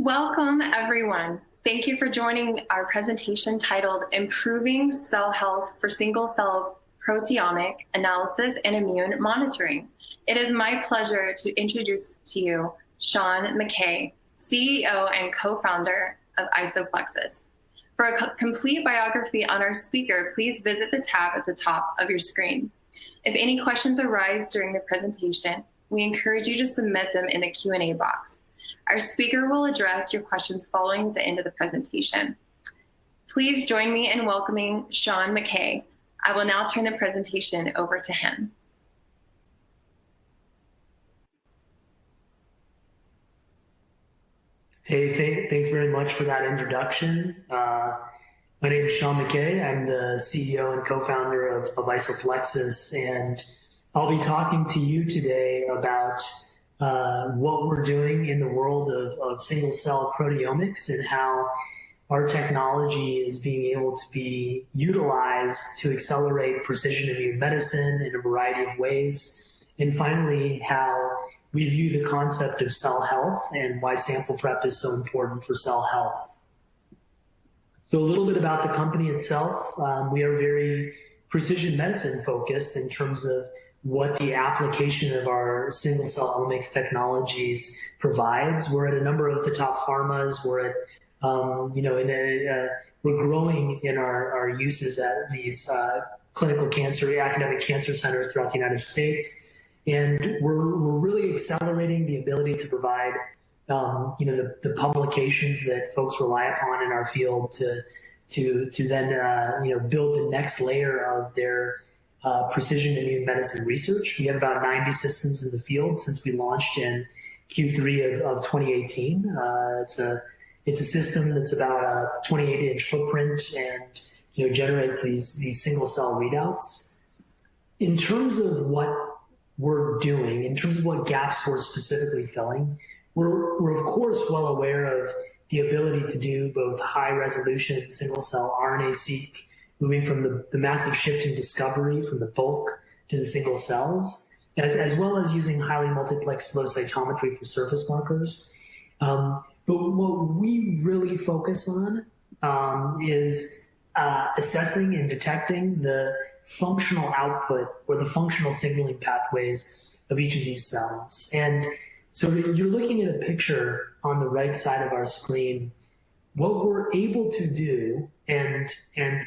Welcome, everyone. Thank you for joining our presentation titled Improving Cell Health for Single-Cell Proteomic Analysis and Immune Monitoring. It is my pleasure to introduce to you Sean Mackay, CEO and co-founder of IsoPlexis. For a complete biography on our speaker, please visit the tab at the top of your screen. If any questions arise during the presentation, we encourage you to submit them in the Q&A box. Our speaker will address your questions following the end of the presentation. Please join me in welcoming Sean Mackay. I will now turn the presentation over to him. Hey, thanks very much for that introduction. My name is Sean Mackay. I'm the CEO and co-founder of IsoPlexis, and I'll be talking to you today about what we're doing in the world of single-cell proteomics and how our technology is being able to be utilized to accelerate precision immune medicine in a variety of ways. And finally, how we view the concept of cell health and why sample prep is so important for cell health. So a little bit about the company itself. We are very precision medicine focused in terms of what the application of our single-cell omics technologies provides. We're at a number of the top pharmas. We're at, we're growing in our uses at these clinical cancer, academic cancer centers throughout the United States. And we're really accelerating the ability to provide, the publications that folks rely upon in our field to then, build the next layer of their precision immune medicine research. We have about 90 systems in the field since we launched in Q3 of 2018. It's a system that's about a 28-inch footprint and generates these single cell readouts. In terms of what we're doing, in terms of what gaps we're specifically filling, we're of course well aware of the ability to do both high resolution single cell RNA-seq, moving from the massive shift in discovery from the bulk to the single cells, as well as using highly multiplex flow cytometry for surface markers. But what we really focus on is assessing and detecting the functional output or the functional signaling pathways of each of these cells. And so you're looking at a picture on the right side of our screen. What we're able to do, and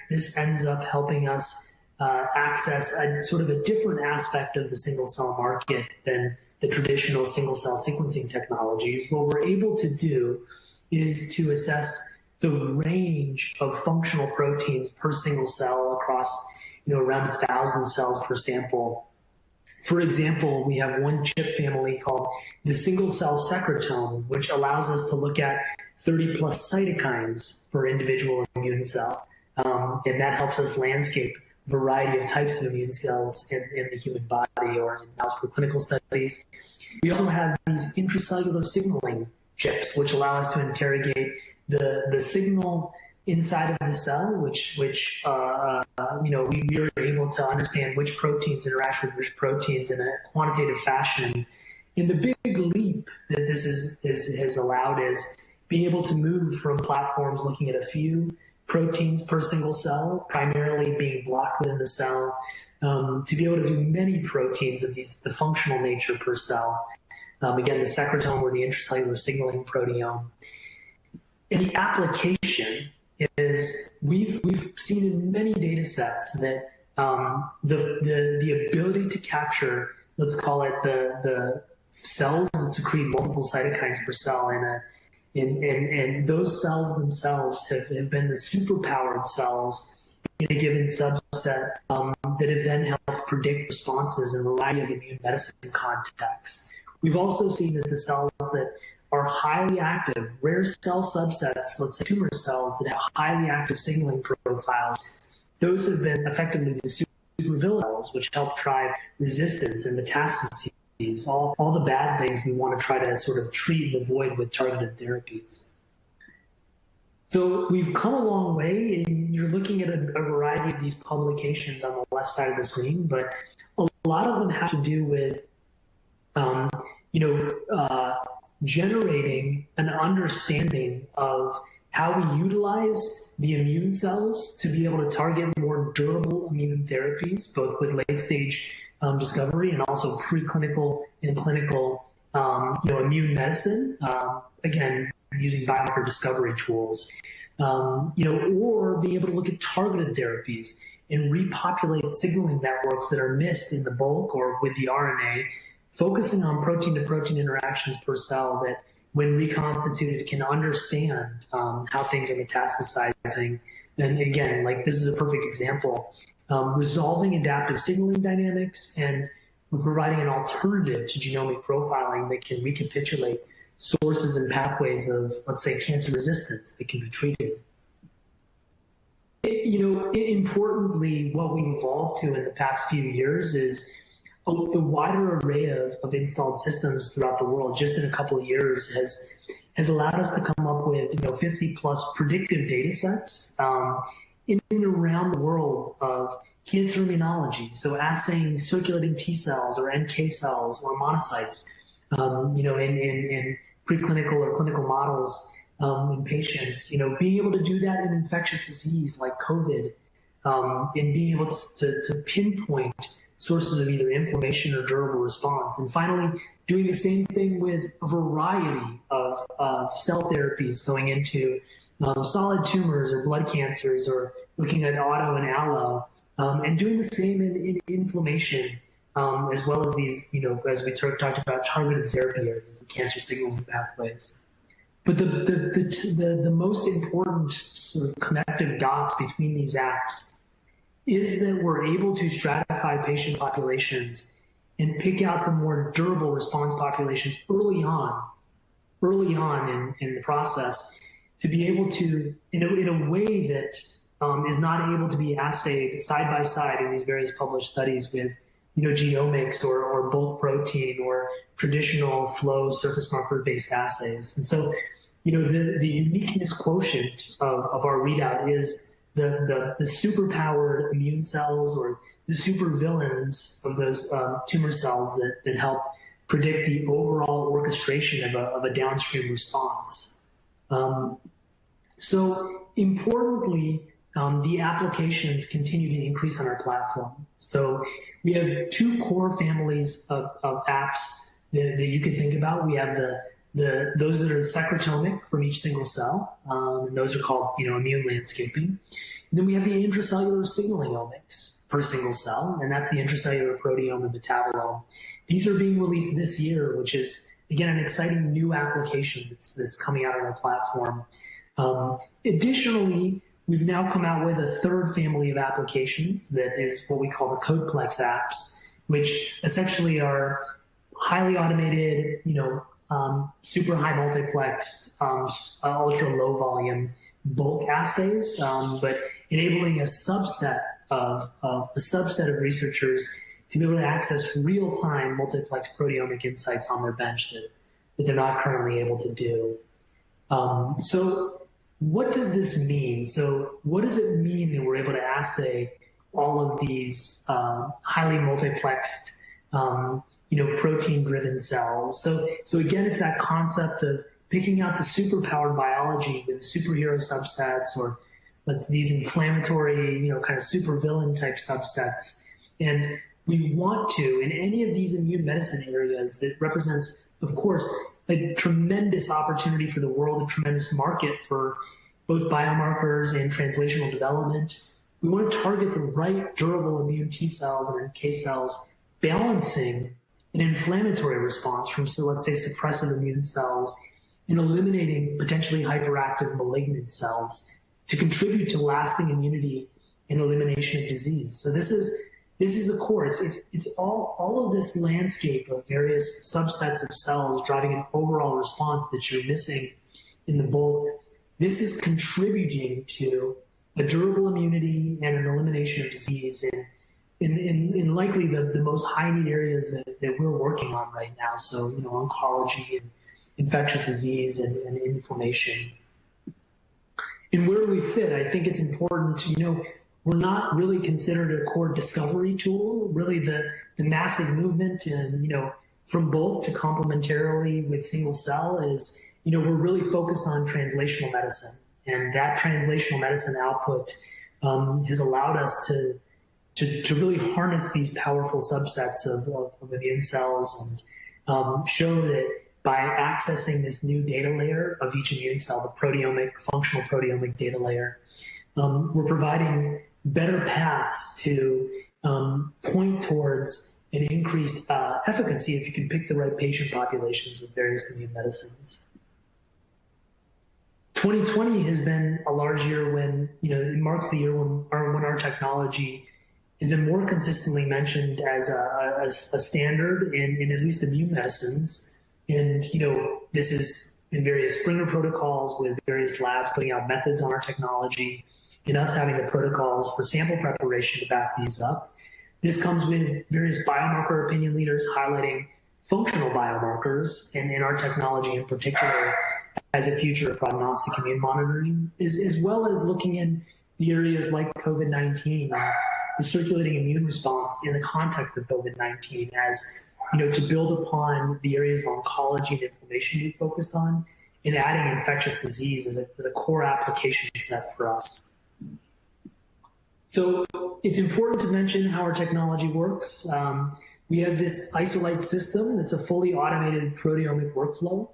this ends up helping us access a sort of a different aspect of the single cell market than the traditional single cell sequencing technologies. What we're able to do is to assess the range of functional proteins per single cell across around 1,000 cells per sample. For example, we have one chip family called the single cell secretome, which allows us to look at 30 plus cytokines per individual immune cell. And that helps us landscape a variety of types of immune cells in the human body or in mouse preclinical studies. We also have these intracellular signaling chips, which allow us to interrogate the signal inside of the cell, which we are able to understand which proteins interact with which proteins in a quantitative fashion. And the big leap that this has allowed is being able to move from platforms looking at a few proteins per single cell, primarily being blocked within the cell, to be able to do many proteins of the functional nature per cell. Again, the secretome or the intracellular signaling proteome. And the application is we've seen in many data sets that the ability to capture, let's call it the cells that secrete multiple cytokines per cell and those cells themselves have been the superpowered cells in a given subset that have then helped predict responses in a variety of immune medicine contexts. We've also seen that the cells that are highly active, rare cell subsets, let's say tumor cells that have highly active signaling profiles, those have been effectively the supervillain cells, which help drive resistance and metastases, all the bad things we want to try to sort of treat and avoid with targeted therapies. So we've come a long way, and you're looking at a variety of these publications on the left side of the screen, but a lot of them have to do with generating an understanding of how we utilize the immune cells to be able to target more durable immune therapies, both with late-stage discovery and also preclinical and clinical immune medicine, again, using biomarker discovery tools, or being able to look at targeted therapies and repopulate signaling networks that are missed in the bulk or with the RNA, focusing on protein-to-protein interactions per cell that, when reconstituted, can understand how things are metastasizing. And again, like this is a perfect example, resolving adaptive signaling dynamics and providing an alternative to genomic profiling that can recapitulate sources and pathways of, let's say, cancer resistance that can be treated. Importantly, what we've evolved to in the past few years is the wider array of installed systems throughout the world. Just in a couple of years has allowed us to come up with 50 plus predictive data sets in and around the world of cancer immunology. So assaying circulating T cells or NK cells or monocytes, in preclinical or clinical models in patients, being able to do that in infectious disease like COVID, and being able to pinpoint sources of either inflammation or durable response. And finally, doing the same thing with a variety of cell therapies going into solid tumors or blood cancers, or looking at auto and allo, and doing the same in inflammation, as well as these, as we talked about, targeted therapy areas of cancer signaling pathways. But the most important sort of connective dots between these apps is that we're able to stratify patient populations and pick out the more durable response populations early on in the process, to be able to, in a way that is not able to be assayed side by side in these various published studies with genomics or bulk protein or traditional flow surface marker based assays. And so the uniqueness quotient of our readout is the superpowered immune cells, or the super villains of those tumor cells that help predict the overall orchestration of a downstream response. So importantly, the applications continue to increase on our platform. So we have two core families of apps that you can think about. We have those that are secretomic from each single cell, and those are called immune landscaping. And then we have the intracellular signaling omics per single cell, and that's the intracellular proteome and metabolome. These are being released this year, which is, again, an exciting new application that's coming out on our platform. Additionally, we've now come out with a third family of applications that is what we call the CodePlex apps, which essentially are highly automated, super high multiplexed, ultra low volume bulk assays, but enabling a subset of researchers to be able to access real-time multiplex proteomic insights on their bench that they're not currently able to do. So what does this mean? So what does it mean that we're able to assay all of these highly multiplexed, protein-driven cells? So again, it's that concept of picking out the superpowered biology with superhero subsets, or these inflammatory, kind of supervillain type subsets. And we want to, in any of these immune medicine areas that represents, of course, a tremendous opportunity for the world, a tremendous market for both biomarkers and translational development, we want to target the right durable immune T cells and NK cells, balancing an inflammatory response from, so let's say, suppressive immune cells, and eliminating potentially hyperactive malignant cells to contribute to lasting immunity and elimination of disease. So this is the core. It's all of this landscape of various subsets of cells driving an overall response that you're missing in the bulk. This is contributing to a durable immunity and an elimination of disease in likely the most high need areas that we're working on right now. So, oncology and infectious disease and inflammation. And where do we fit? I think it's important to, we're not really considered a core discovery tool. Really, the massive movement and from bulk to complementarily with single cell is, we're really focused on translational medicine. And that translational medicine output has allowed us to really harness these powerful subsets of immune cells and show that by accessing this new data layer of each immune cell, the proteomic, functional proteomic data layer, we're providing better paths to point towards an increased efficacy if you can pick the right patient populations with various immune medicines. 2020 has been a large year when, it marks the year when our technology has been more consistently mentioned as a standard in at least immune medicines. And, this is in various Springer protocols with various labs putting out methods on our technology and us having the protocols for sample preparation to back these up. This comes with various biomarker opinion leaders highlighting functional biomarkers and in our technology in particular as a future of prognostic immune monitoring, as well as looking in the areas like COVID-19, the circulating immune response in the context of COVID-19 as, to build upon the areas of oncology and inflammation we focused on and adding infectious disease as a core application set for us. So it's important to mention how our technology works. We have this Isolite system that's a fully automated proteomic workflow.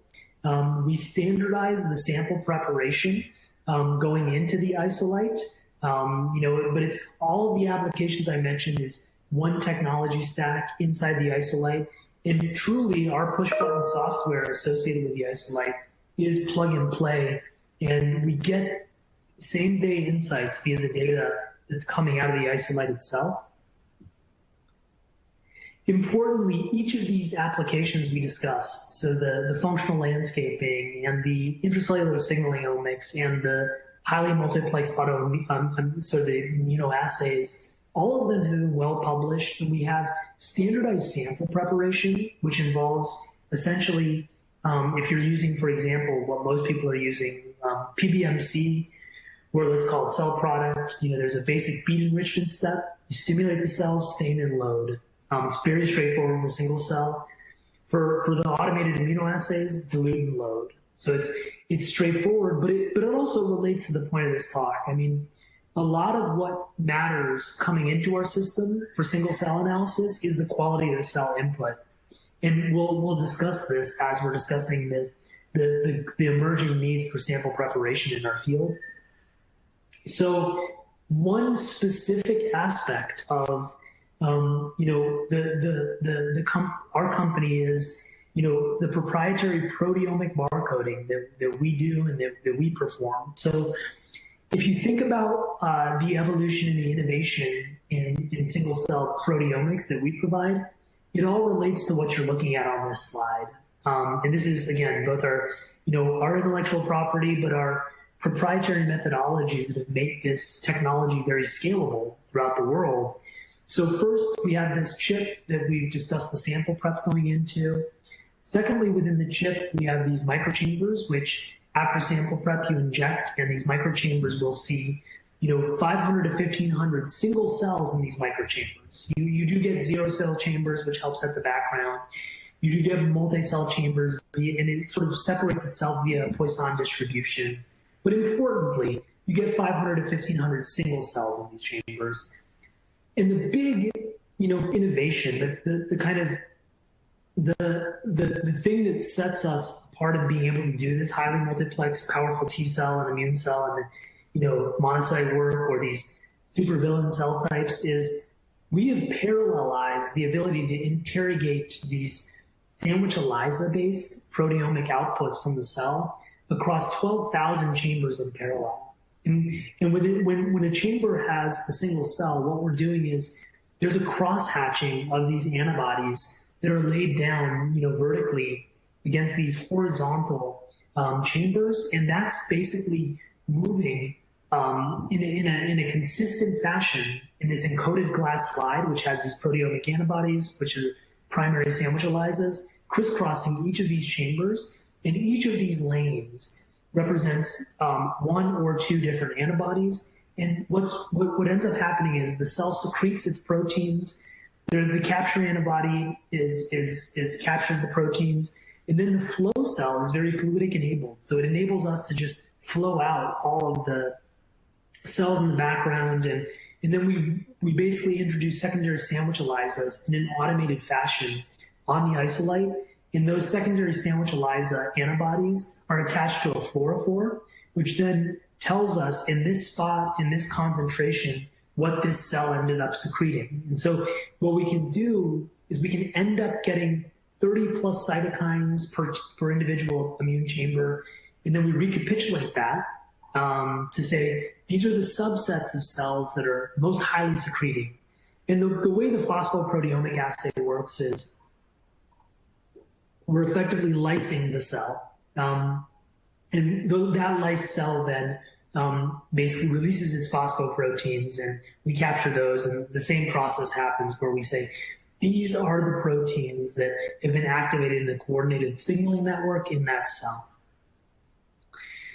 We standardize the sample preparation going into the Isolite, but it's all of the applications I mentioned is one technology stack inside the Isolite. And truly, our push-button software associated with the Isolite is plug and play, and we get same-day insights via the data that's coming out of the Isolite itself. Importantly, each of these applications we discussed, so the functional landscaping and the intracellular signaling omics and the highly multiplexed so the immunoassays, all of them have been well published, and we have standardized sample preparation, which involves essentially, if you're using, for example, what most people are using, PBMC, or let's call it cell product, there's a basic bead enrichment step. You stimulate the cells, stain and load. It's very straightforward with single cell. For the automated immunoassays, dilute and load. So it's straightforward, but it also relates to the point of this talk. I mean, a lot of what matters coming into our system for single cell analysis is the quality of the cell input. And we'll discuss this as we're discussing the emerging needs for sample preparation in our field. So one specific aspect of our company is the proprietary proteomic barcoding that we do and that we perform. So if you think about the evolution and the innovation in single cell proteomics that we provide, it all relates to what you're looking at on this slide. And this is, again, both our intellectual property, but our proprietary methodologies that have made this technology very scalable throughout the world. So first, we have this chip that we've discussed the sample prep going into. Secondly, within the chip, we have these microchambers, which after sample prep you inject, and these microchambers will see 500 to 1500 single cells in these microchambers. You do get zero cell chambers, which helps set the background. You do get multi-cell chambers, and it sort of separates itself via a Poisson distribution. But importantly, you get 500 to 1500 single cells in these chambers. And the big, innovation, the kind of the thing that sets us apart of being able to do this highly multiplex, powerful T cell and immune cell and monocyte work or these supervillain cell types is we have parallelized the ability to interrogate these sandwich ELISA-based proteomic outputs from the cell across 12,000 chambers in parallel. And when a chamber has a single cell, what we're doing is there's a cross-hatching of these antibodies that are laid down, vertically against these horizontal chambers, and that's basically moving in a consistent fashion in this encoded glass slide, which has these proteomic antibodies, which are primary sandwich ELISAs, crisscrossing each of these chambers, and each of these lanes represents one or two different antibodies. And what ends up happening is the cell secretes its proteins, The capture antibody captures the proteins, and then the flow cell is very fluidic enabled. So it enables us to just flow out all of the cells in the background, and then we basically introduce secondary sandwich ELISAs in an automated fashion on the Isolite. And those secondary sandwich ELISA antibodies are attached to a fluorophore, which then tells us in this spot, in this concentration, what this cell ended up secreting. And so what we can do is we can end up getting 30 plus cytokines per individual immune chamber. And then we recapitulate that to say, these are the subsets of cells that are most highly secreting. And the way the phosphoproteomic assay works is we're effectively lysing the cell. And that lysed cell then basically releases its phosphoproteins, and we capture those. And the same process happens where we say, these are the proteins that have been activated in the coordinated signaling network in that cell.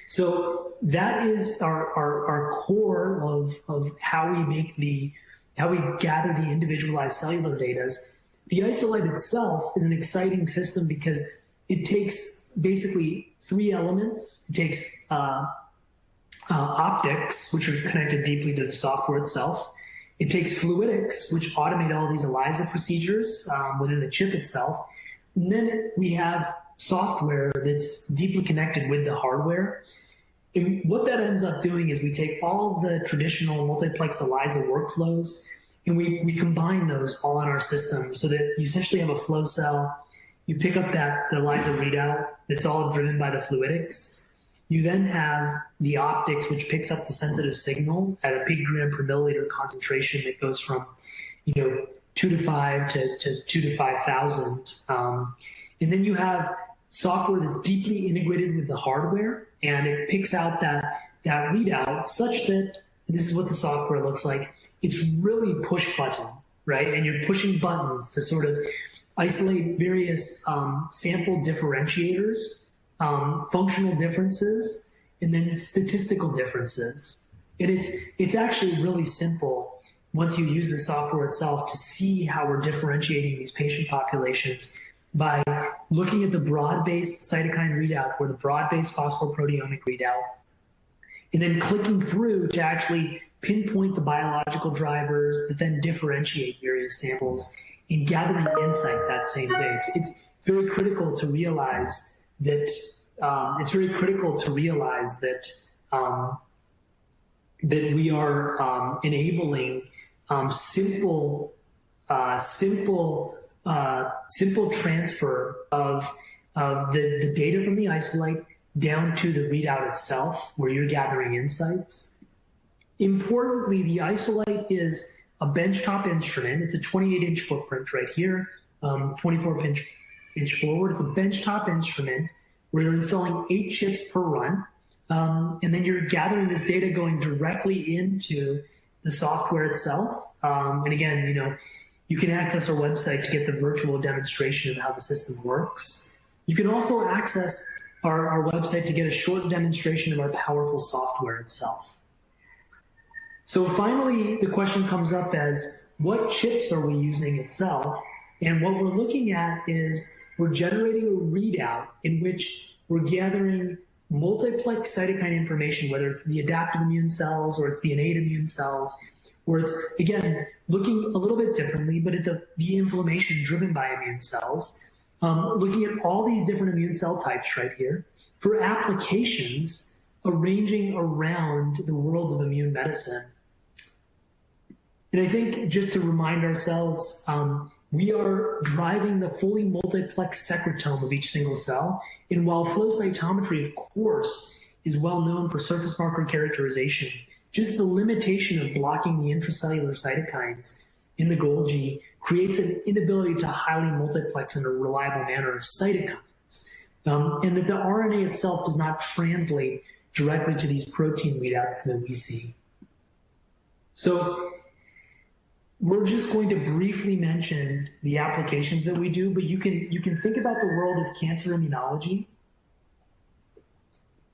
So that is our core of how we gather the individualized cellular data. The Isolite itself is an exciting system because it takes basically three elements. It takes optics, which are connected deeply to the software itself. It takes fluidics, which automate all these ELISA procedures within the chip itself. And then we have software that's deeply connected with the hardware. And what that ends up doing is we take all of the traditional multiplex ELISA workflows and we combine those all in our system so that you essentially have a flow cell. You pick up the ELISA readout that's all driven by the fluidics. You then have the optics, which picks up the sensitive signal at a picogram per milliliter concentration that goes from 2 to 5 to 2 to 5,000. And then you have software that's deeply integrated with the hardware, and it picks out that readout such that, and this is what the software looks like, it's really push button, right? And you're pushing buttons to sort of isolate various sample differentiators, functional differences, and then statistical differences. And it's actually really simple once you use the software itself to see how we're differentiating these patient populations by looking at the broad-based cytokine readout or the broad-based phosphoproteomic readout, and then clicking through to actually pinpoint the biological drivers that then differentiate various samples and gathering insight that same day. It's very critical to realize that that we are enabling simple transfer of the data from the Isolite down to the readout itself, where you're gathering insights. Importantly, the Isolite is a benchtop instrument. It's a 28-inch footprint right here, 24-inch forward. It's a benchtop instrument where you're installing 8 chips per run, and then you're gathering this data going directly into the software itself. And again, you can access our website to get the virtual demonstration of how the system works. You can also access our website to get a short demonstration of our powerful software itself. So finally, the question comes up as, what chips are we using itself? And what we're looking at is we're generating a readout in which we're gathering multiplex cytokine information, whether it's the adaptive immune cells or it's the innate immune cells, where it's, again, looking a little bit differently, but at the inflammation driven by immune cells, looking at all these different immune cell types right here for applications arranging around the worlds of immune medicine. And I think just to remind ourselves, we are driving the fully multiplex secretome of each single cell. And while flow cytometry, of course, is well known for surface marker characterization, just the limitation of blocking the intracellular cytokines in the Golgi creates an inability to highly multiplex in a reliable manner of cytokines, and that the RNA itself does not translate directly to these protein readouts that we see. So we're just going to briefly mention the applications that we do, but you can think about the world of cancer immunology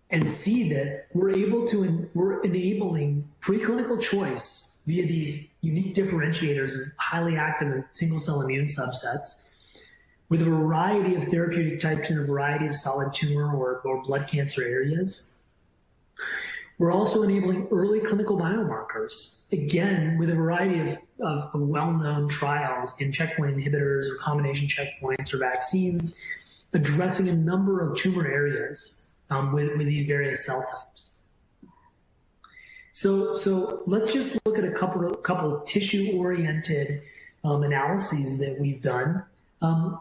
and see that we're enabling preclinical choice cells via these unique differentiators of highly active single-cell immune subsets with a variety of therapeutic types in a variety of solid tumor or blood cancer areas. We're also enabling early clinical biomarkers, again, with a variety of well-known trials in checkpoint inhibitors or combination checkpoints or vaccines, addressing a number of tumor areas with these various cell types. So let's just look at a couple of tissue-oriented analyses that we've done.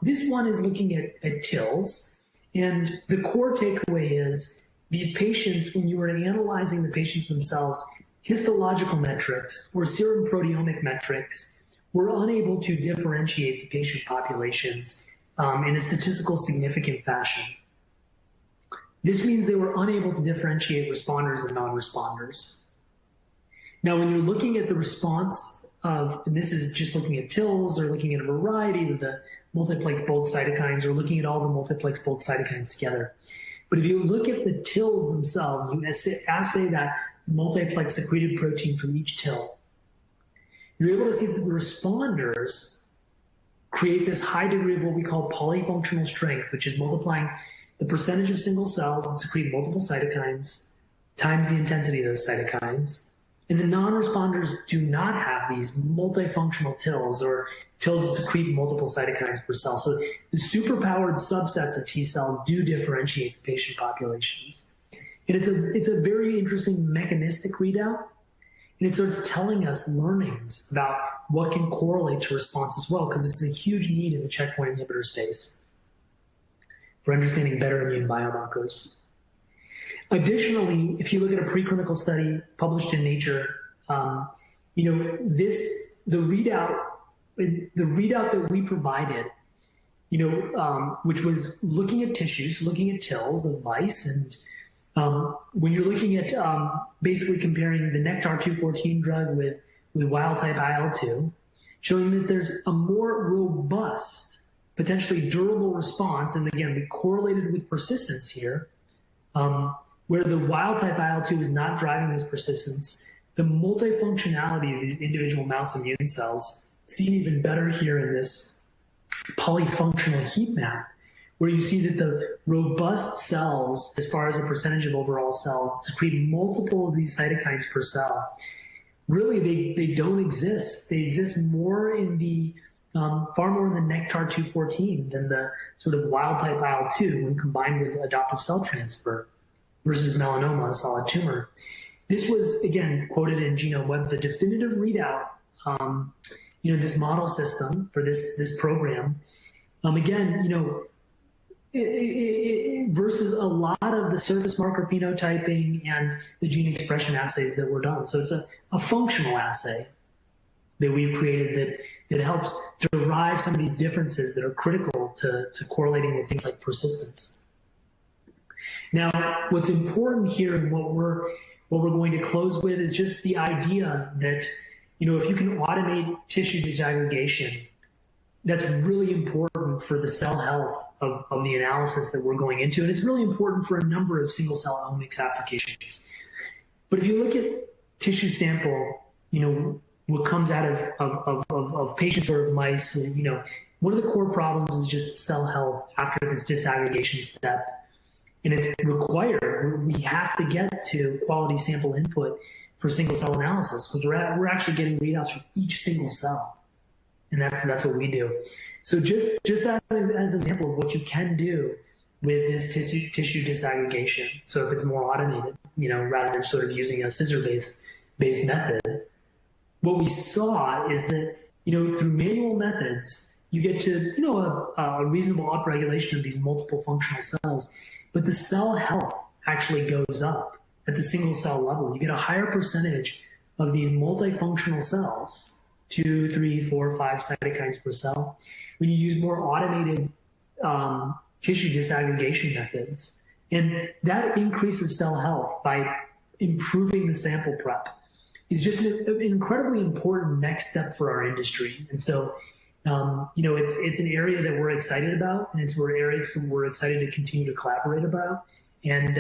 This one is looking at TILs, and the core takeaway is these patients, when you are analyzing the patients themselves, histological metrics or serum proteomic metrics were unable to differentiate the patient populations in a statistical significant fashion. This means they were unable to differentiate responders and non-responders. Now, when you're looking at the response of, and this is just looking at TILs or looking at a variety of the multiplex bulk cytokines or looking at all the multiplex bulk cytokines together. But if you look at the TILs themselves, you assay that multiplex secreted protein from each TIL, you're able to see that the responders create this high degree of what we call polyfunctional strength, which is multiplying the percentage of single cells that secrete multiple cytokines times the intensity of those cytokines. And the non-responders do not have these multifunctional TILs or TILs that secrete multiple cytokines per cell. So the superpowered subsets of T cells do differentiate the patient populations. And it's a very interesting mechanistic readout. And it starts telling us learnings about what can correlate to response as well, because this is a huge need in the checkpoint inhibitor space for understanding better immune biomarkers. Additionally, if you look at a preclinical study published in Nature, the readout that we provided, which was looking at tissues, looking at TILs of mice, and when you're looking at basically comparing the Nectar-214 drug with wild-type IL-2, showing that there's a more robust, potentially durable response, and again, we correlated with persistence here, where the wild-type IL-2 is not driving this persistence. The multifunctionality of these individual mouse immune cells seen even better here in this polyfunctional heat map, where you see that the robust cells, as far as the percentage of overall cells, secrete multiple of these cytokines per cell. Really, they don't exist. They exist more in the far more in the Nectar-214 than the sort of wild-type IL-2 when combined with adoptive cell transfer versus melanoma, a solid tumor. This was, again, quoted in Genome Web, the definitive readout, this model system for this program. Versus a lot of the surface marker phenotyping and the gene expression assays that were done. So it's a functional assay that we've created that helps derive some of these differences that are critical to correlating with things like persistence. Now, what's important here and what we're going to close with is just the idea that, if you can automate tissue disaggregation, that's really important for the cell health of the analysis that we're going into. And it's really important for a number of single cell omics applications. But if you look at tissue sample, what comes out of patients or of mice, one of the core problems is just cell health after this disaggregation step. And it's required, we have to get to quality sample input for single cell analysis, because we're actually getting readouts from each single cell. And that's what we do. So just as an example of what you can do with this tissue disaggregation. So if it's more automated, rather than sort of using a scissor-based method, what we saw is that, through manual methods, you get to, a reasonable upregulation of these multiple functional cells, but the cell health actually goes up at the single cell level. You get a higher percentage of these multifunctional cells, 2, 3, 4, 5 cytokines per cell, when you use more automated tissue disaggregation methods. And that increase of cell health by improving the sample prep is just an incredibly important next step for our industry. And so, it's an area that we're excited about, and it's areas that we're excited to continue to collaborate about. And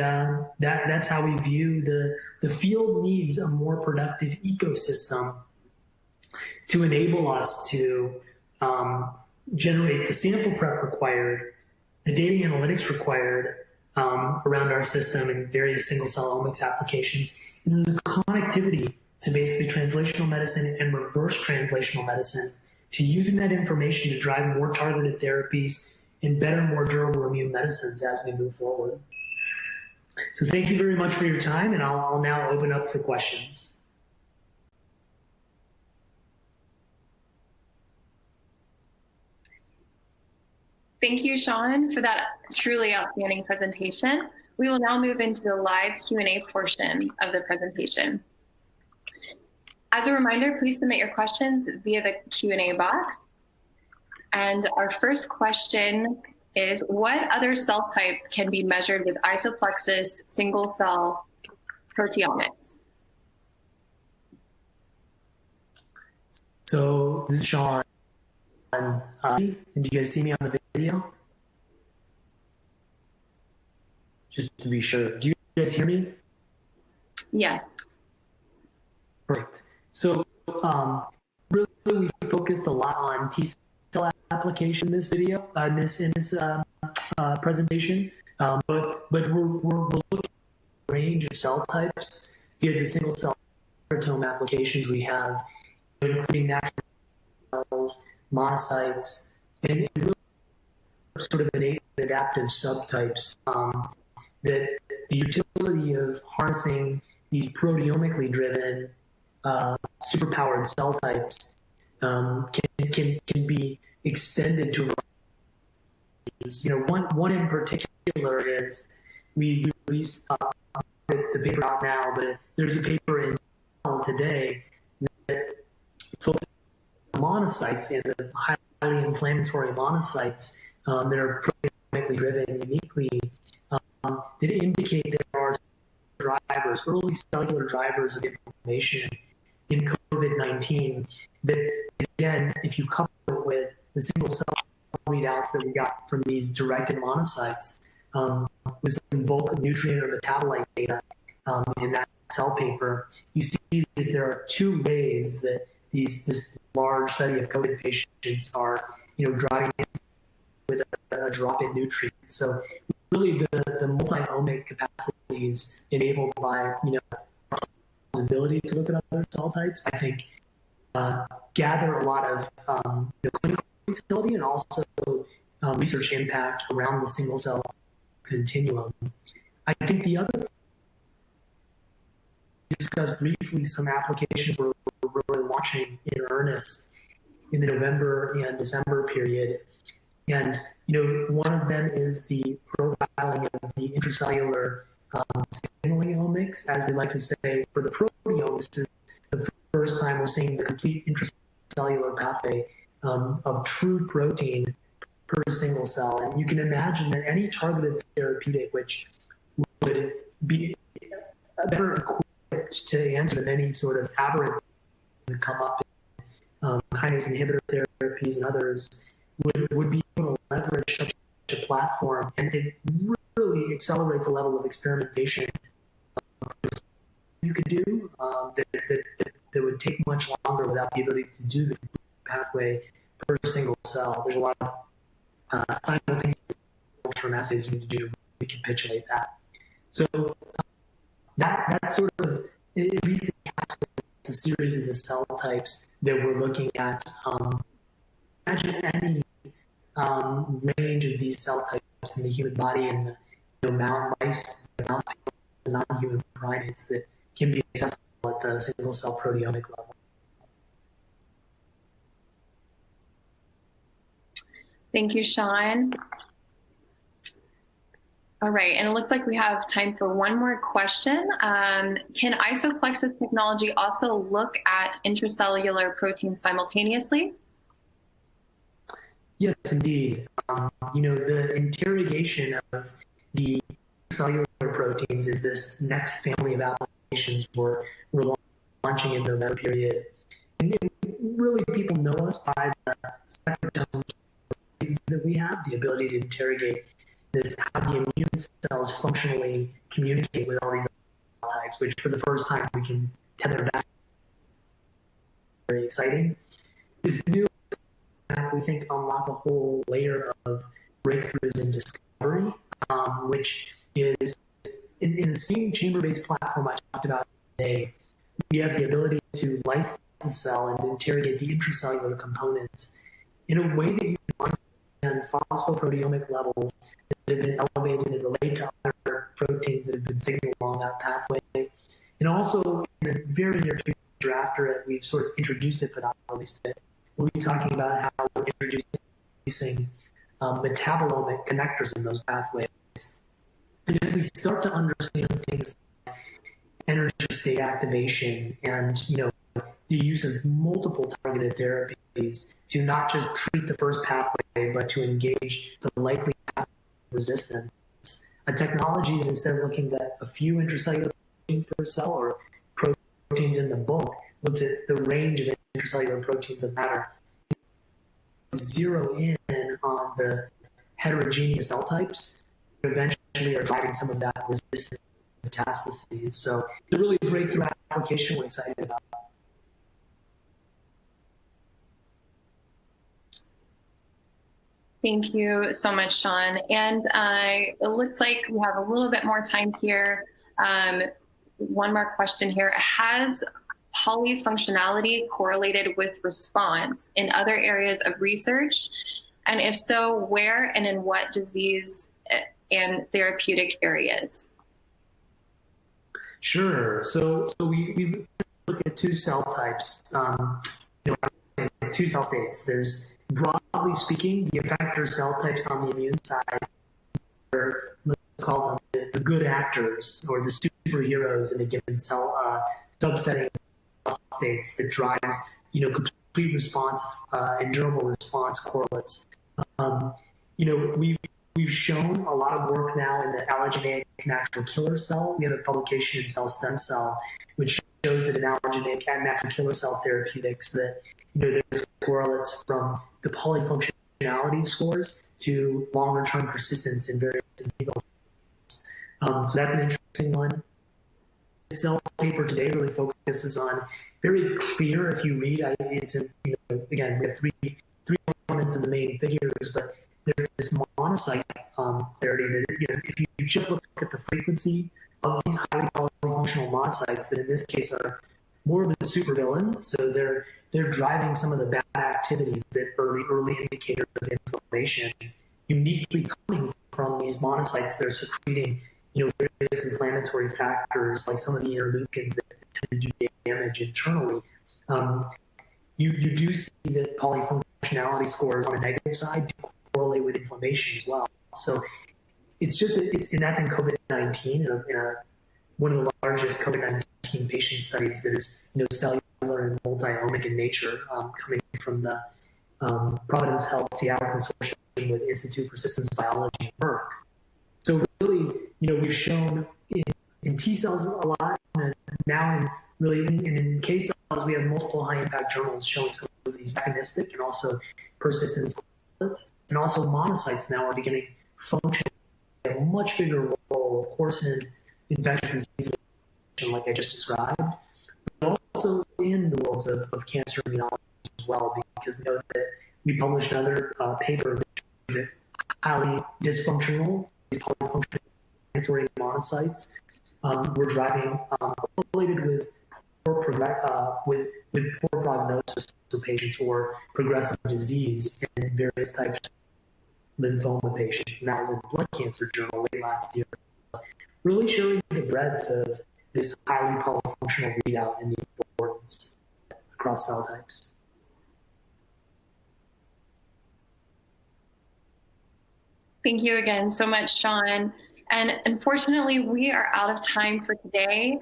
that's how we view the field needs a more productive ecosystem to enable us to generate the sample prep required, the data analytics required around our system and various single-cell omics applications, and then the connectivity to basically translational medicine and reverse translational medicine, to using that information to drive more targeted therapies and better, more durable immune medicines as we move forward. So thank you very much for your time, and I'll now open up for questions. Thank you, Sean, for that truly outstanding presentation. We will now move into the live Q&A portion of the presentation. As a reminder, please submit your questions via the Q&A box. And our first question is, what other cell types can be measured with IsoPlexis single-cell proteomics? So this is Sean. And do you guys see me on the video? Just to be sure. Do you guys hear me? Yes. Perfect. So really we focused a lot on T-cell application in this video, in this presentation, but we're looking at a range of cell types. We have the single cell proteome applications we have, including natural cells, monocytes, and really sort of innate and adaptive subtypes. That the utility of harnessing these proteomically driven superpowered cell types can be extended to, one in particular is we released the paper out now, but there's a paper in Cell today that focuses on monocytes and the highly inflammatory monocytes that are proteomically driven uniquely, that indicate there are drivers, early cellular drivers of inflammation in COVID-19 that, again, if you couple it with the single cell readouts that we got from these directed monocytes, with some bulk nutrient or metabolite data in that Cell paper, you see that there are two ways that this large study of COVID patients are, driving with a drop in nutrients. So really the multi-omic capacities enabled by, our ability to look at other cell types, I think, gather a lot of clinical utility and also research impact around the single cell continuum. I think the other, discuss briefly some applications we're really launching in earnest in the November and December period. And, one of them is the profiling of the intracellular signaling omics, as we like to say, for the proteome. This is the first time we're seeing the complete intracellular pathway of true protein per single cell. And you can imagine that any targeted therapeutic which would be better equipped to answer any sort of aberrant that come up in kinase inhibitor therapies and others would be able to leverage such a platform, and it really accelerate the level of experimentation you could do that would take much longer without the ability to do the pathway per single cell. There's a lot of simultaneous long-term assays you need to do to recapitulate that. So that sort of at least encapsulates a series of the cell types that we're looking at. Imagine any range of these cell types in the human body and the mice, mouse, non-human primates that can be accessible at the single cell proteomic level. Thank you, Sean. All right, and it looks like we have time for one more question. Can IsoPlexis technology also look at intracellular proteins simultaneously? Yes, indeed. The interrogation of the cellular proteins is this next family of applications we're launching in the November period. And really, people know us by the secretome that we have, the ability to interrogate this, how the immune cells functionally communicate with all these cell types, which for the first time we can tether back very exciting. This new app, we think, unlocks a whole layer of breakthroughs in discovery, which is in the same chamber-based platform I talked about today. We have the ability to lyse the cell and interrogate the intracellular components in a way that you can understand phosphoproteomic levels that have been elevated and related to other proteins that have been signaled along that pathway. And also, in the very near future after it, we've sort of introduced it, but not released it. We'll be talking about how we're introducing metabolomic connectors in those pathways. And as we start to understand things like energy state activation and, the use of multiple targeted therapies to not just treat the first pathway, but to engage the likely path of resistance, a technology that instead of looking at a few intracellular proteins per cell or proteins in the bulk, looks at the range of intracellular proteins that matter. Zero in on the heterogeneous cell types that eventually are driving some of that resistance metastases. So it's a really breakthrough application we're excited about. Thank you so much, Sean. And it looks like we have a little bit more time here. One more question here. Has polyfunctionality correlated with response in other areas of research? And if so, where and in what disease and therapeutic areas? Sure. So we look at two cell types, two cell states. There's, broadly speaking, the effector cell types on the immune side, or let's call them the good actors or the superheroes in a given cell subsetting of states that drives, complete response and durable response correlates. We've shown a lot of work now in the allogeneic natural killer cell. We have a publication in Cell Stem Cell, which shows that in allogeneic and natural killer cell therapeutics that, there's correlates from the polyfunctionality scores to longer-term persistence in various in vivo. So that's an interesting one. The cell paper today really focuses on very clear, if you read, it's again, we have three elements in the main figures, but there's this monocyte clarity that, if you just look at the frequency of these highly polyfunctional monocytes, that in this case are more of the supervillains, so they're driving some of the bad activities that early indicators of inflammation, uniquely coming from these monocytes that are secreting, various inflammatory factors like some of the interleukins that tend to do damage internally. You do see that polyfunctionality scores on the negative side do correlate with inflammation as well. So and that's in COVID-19, in one of the largest COVID-19 patient studies that is, cellular and multi-omic in nature, coming from the Providence Health Seattle Consortium with Institute for Systems Biology and Merck. So really, we've shown in T cells a lot, and now in K cells, we have multiple high-impact journals showing some of these mechanistic and also persistence correlates, and also monocytes now are beginning function a much bigger role, of course, in infectious disease, like I just described, but also in the worlds of cancer immunology as well, because we know that we published another paper that highly dysfunctional, polyfunctional monocytes were driving correlated with poor prognosis for patients or progressive disease in various types of lymphoma patients. And that was in the Blood Cancer Journal late last year. Really showing the breadth of this highly polyfunctional readout and the importance across cell types. Thank you again so much, Sean. And unfortunately, we are out of time for today.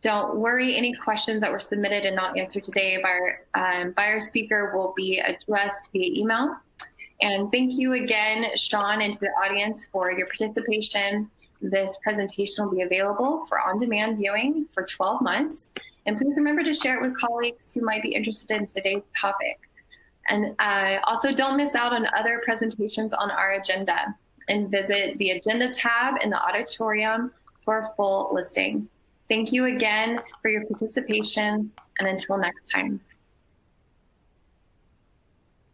Don't worry, any questions that were submitted and not answered today by our speaker will be addressed via email. And thank you again, Sean, and to the audience for your participation. This presentation will be available for on-demand viewing for 12 months. And please remember to share it with colleagues who might be interested in today's topic. And also don't miss out on other presentations on our agenda, and visit the agenda tab in the auditorium for a full listing. Thank you again for your participation, and until next time.